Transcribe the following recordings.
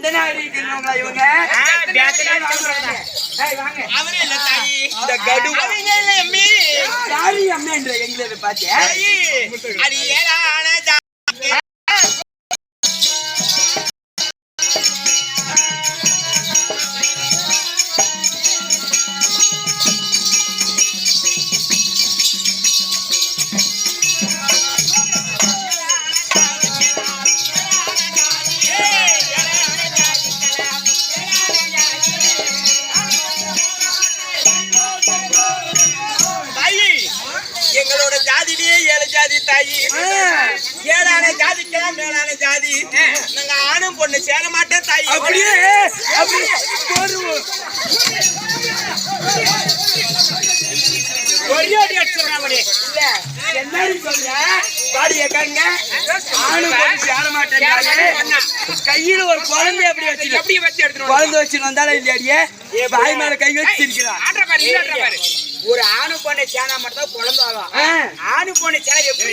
எந்த நாடு இருக்கிறவங்களா இவங்க? அவரே இல்ல தாயி, இந்த கடு அவங்க இல்ல அம்மி. யாரு அம்மன்ற எங்களை பார்த்து அது ஏழான எங்களோட ஜாதியிலேயே 7 ஜாதி தாயி. 7ஆன ஜாதிக்கெல்லாம் மேலான ஜாதி. நாங்க ஆணும் பொண்ணு சேர மாட்டேன் தாயி. அப்படியே ஒரேடி அடிச்சுறாமடி. இல்ல என்னன்னு சொல்ற பாடிய கங்க ஆணும் பொண்ணு சேர மாட்டேன். கையில ஒரு குழந்தை எப்படி வச்சு எடுத்து குழந்தை வச்சு வந்தாலும் இல்லையாடியே பாய் மேல கை வச்சு இருக்கிறான். ஒரு ஆணு பொண்ணை சேனா மட்டும் தான் குழந்தை ஆகும். ஆணு பொண்ணை சேனா எப்படி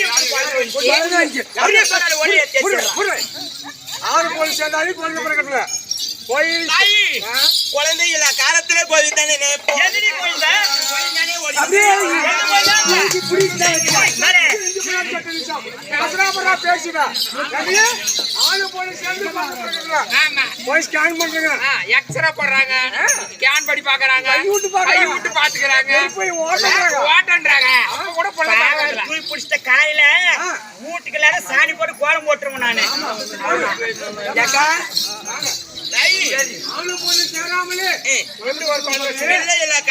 ஆணு பொண்ணு சேர்ந்தாலும் குழந்தை பிறக்கல குழந்தை இல்ல காலத்திலே கோவில் தானே காலையில வீட்டுக்கு சாணி போட்டு கோலம் போட்டுருவோம் நானு.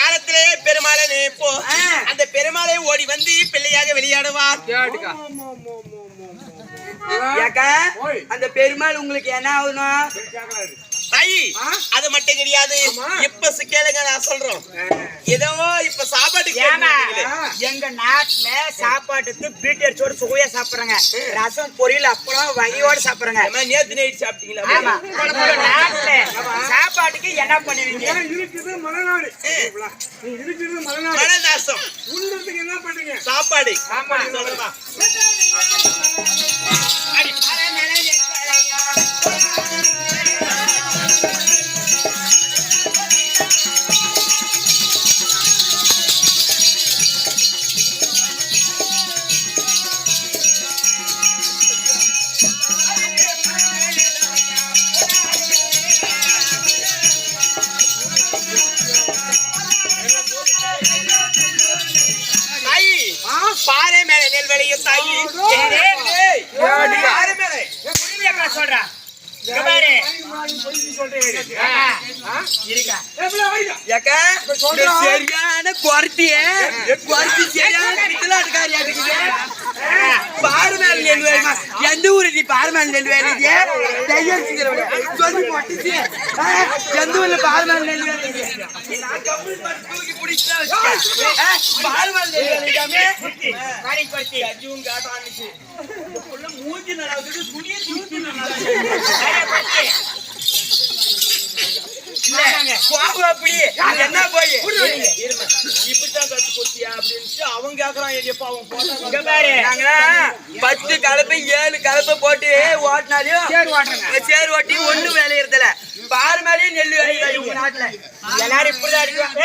காலத்திலே பெருமாளை நினைப்போ அந்த பெருமாளை ஓடி வந்து பிள்ளையாக விளையாடுவார். அந்த பெருமாள் உங்களுக்கு என்ன ஆகணும்? அது மட்டும் கிடையாது. இப்ப கேளுங்க, நான் சொல்றோம். ஏதோ இப்ப சாப்பாடு எங்க நாட்டுல சாப்பாட்டுக்கு பீட்டர் சோறு சுவையா சாப்பிடுறாங்க. ரசம் பொரியல் அப்புறம் வகையோடு சாப்பிடுறாங்க. நேத்து நைட் சாப்பிட்டீங்களா? ஆமா. நாட்டுல சாப்பாட்டுக்கு என்ன பண்ணுவீங்க? மனதாசம் என்ன பண்றீங்க? சாப்பாடு பாறை மேல நெல் விளையும் தாயி. பாறை மேல சொல்றா சரியான குறத்திய பாருமேல நெல் வேணுமா? எந்த ஊரு நீ பாருமேல நெல் வேலைக்கு சொல்லி போட்டுச்சு. எந்த ஊர்ல பாருமேல நெல் வேலைக்கு பாருமேல நெல் வேலைக்காமே மூஞ்சி நல்லா துணியை என்ன போய் இப்படித்தான் கத்து கொடுத்தியா அப்படின்னு அவங்க கேக்குறான். 10 கலப்பை 7 கலப்பை போட்டு ஓட்டினாலையும் சேர் ஓட்டி ஒண்ணும் விளையறதுல பாரு மேலேயும் நெல் விளையாடு. நாட்டுல எல்லாரும் இப்படிதான் அடிக்குவாங்க.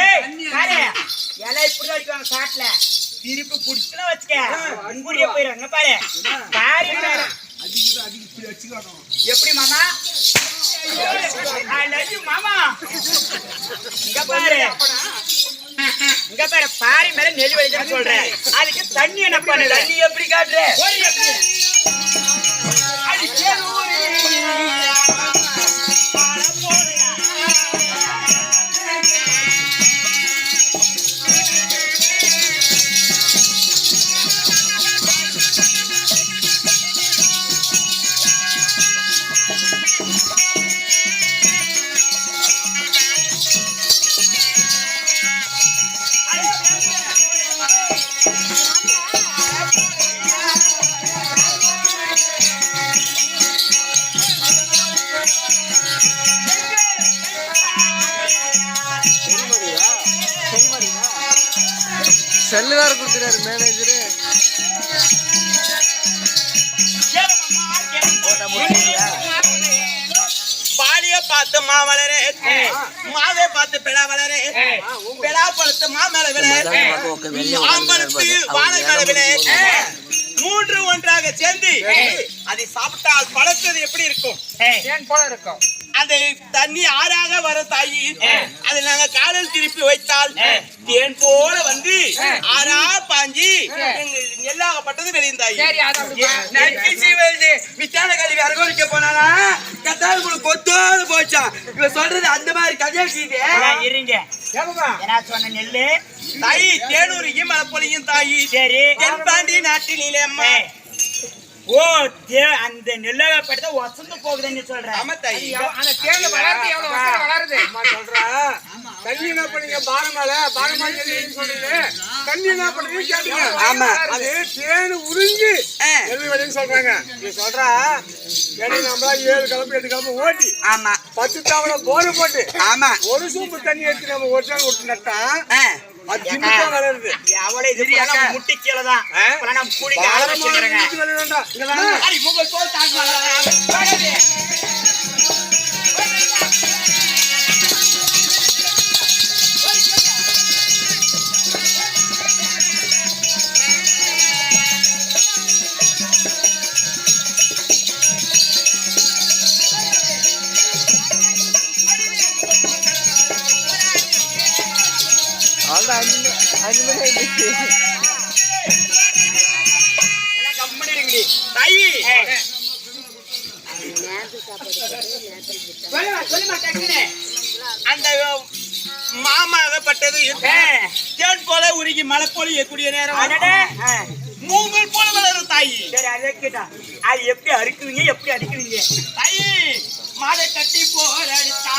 எல்லாம் இப்படிதான் அடிக்குவாங்க காட்டுல. திருப்பி புடிச்சுலாம் வச்சுக்க அங்குரிய போயிடுவாங்க. பாரு பாரு எப்படி மாமா? மாமா இங்க பாரு, இங்க பாரு பாரி மேல நெல் விளைச்சுன்னு சொல்றேன். அதுக்கு தண்ணி என்ன பண்ணு? தண்ணி எப்படி காட்டுற? செல்லு வேற கொடுத்துட்டாரு மேனேஜரு. பாலிய மாலைய பார்த்து மா வளரே மாவே பார்த்து பெடா வளரே பெடா பழுத்து மா மேல விழ மாம்பழத்து வாழை மேல விழ மூன்று ஒன்றாக சேர்ந்து அதை சாப்பிட்டால் பழத்தது எப்படி இருக்கும்? தேன் போல இருக்கும். அந்த தண்ணி ஆறாக வர தாயி அதை நாங்க காலில் திருப்பி வைத்தால் தேன் போல வந்து ஆறா பாஞ்சி நெல்லாகப்பட்டது வெளியும் தாயி. சரி, அது அப்படி பா. நன்றி சீவல்தி வித்தான கல்வி அரகோலிக்க போனானா கத்தால் உங்களுக்கு கொத்தோடு போச்சான். இவ சொல்றது அந்த மாதிரி கதையா கீது. இருங்க ஏப்பா? என்ன சொன்ன நெல்லு தாயி தேனூரியும் மலப்பொழியும் தாயி. சரி தென்பாண்டி நாட்டிலே அம்மா ஓ அந்த நெல்லாகப்பட்டது வசந்து போகுதுன்னு சொல்றேன். ஆமா தாயி. அந்த தேன்ல வளர்த்து எவ்வளவு வருஷம் வளருது? அம்மா சொல்றா, தண்ணி என்ன பண்ணீங்க? பாரமால நெல்லுன்னு சொல்றீங்க. தண்ணி என்ன பண்ணீங்க கேட்டீங்க? ஆமா. அது தேனு உறிஞ்சி நெல் விளைன்னு சொல்றாங்க. நீ சொல்றா, ஏன்னா நம்மளா 7 கிளம்பு 8 கிளம்பு ஓட்டி ஆமா 10 தவணை போரு போட்டு ஆமா ஒரு சூப்பு தண்ணி எடுத்து நம்ம ஒரு சால் விட்டு நட்டா அது ஜிம்முதான் வளருது. அவளை இது முட்டி கீழே தான் நம்ம கூடிக்க ஆரம்பிச்சுக்கிறேங்க. முகல் போல் அந்த மாமாகப்பட்டது தேன் போல உருகி மலை போல எக்கூடிய நேரம் மூங்கல் போல வளரும் தாயி. சரி அதே கேட்டா அது எப்படி அறுக்குவீங்க எப்படி அடிக்குவீங்க தாயி? மாலை கட்டி போற அடித்தா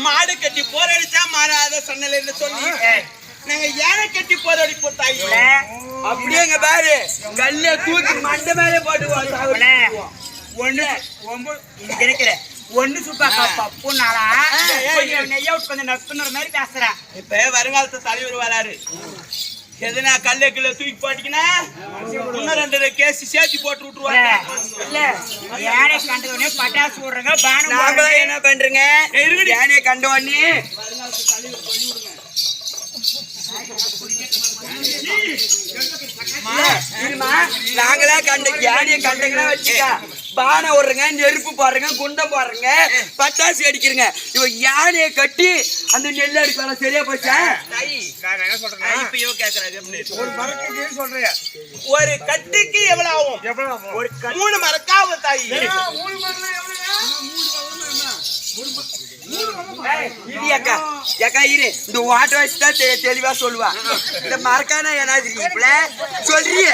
மாடு கட்டி போரடிச்சா மாறாத சொன்னல என்று சொல்லி நாங்க யானை கட்டி போரடிப்போம் தாய். அப்படியேங்க பாரு கல்ல தூக்கி மண்டை மேலே போட்டு ஒண்ணு ஒன்பது கிடைக்கல ஒண்ணு சூப்பா பப்பு நாளா நெய்ய விட்டு கொஞ்சம் நக்குன்ற மாதிரி பேசுறேன். இப்ப வருங்காலத்து தலைவர் வராரு. எதுனா கல்லுக்குள்ள தூக்கி போட்டீங்கன்னா இன்னும் 2 கேஸ் சேர்த்து போட்டு விட்டுருவாங்க. இல்ல யானை கண்டவனே பட்டாசு விடுறங்க நாங்களா என்ன பண்றீங்க? யானையை கண்ட உடனே நாங்களா கண்ட யானையை கண்டங்கன்னா வச்சுக்கா பானை விடுறங்க நெருப்பு போடுறங்க குண்டம் போடுறங்க பட்டாசு அடிக்கிறங்க. இவ யானையை கட்டி அந்த நெல் அடிக்கலாம். சரியா போச்சா? ஒரு மரத்துக்கு சொல்றேன். ஒரு கட்டுக்கு எவ்வளவு ஆகும்? ஒரு 3 மரக்காவும் தாயி. இது அக்கா அக்கா இரு இந்த வாட்ட வச்சுதான் தெளிவா சொல்லுவா. இந்த மறக்கான ஏனாது சொல்றிய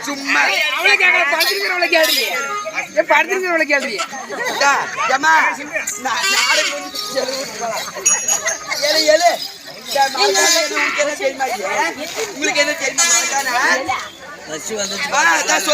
சும்மா படுத்துக்கிறவளை கேள்வி படுத்துக்கிறவளை கேள்வி உங்களுக்கு என்ன தெரியுமா மறக்கான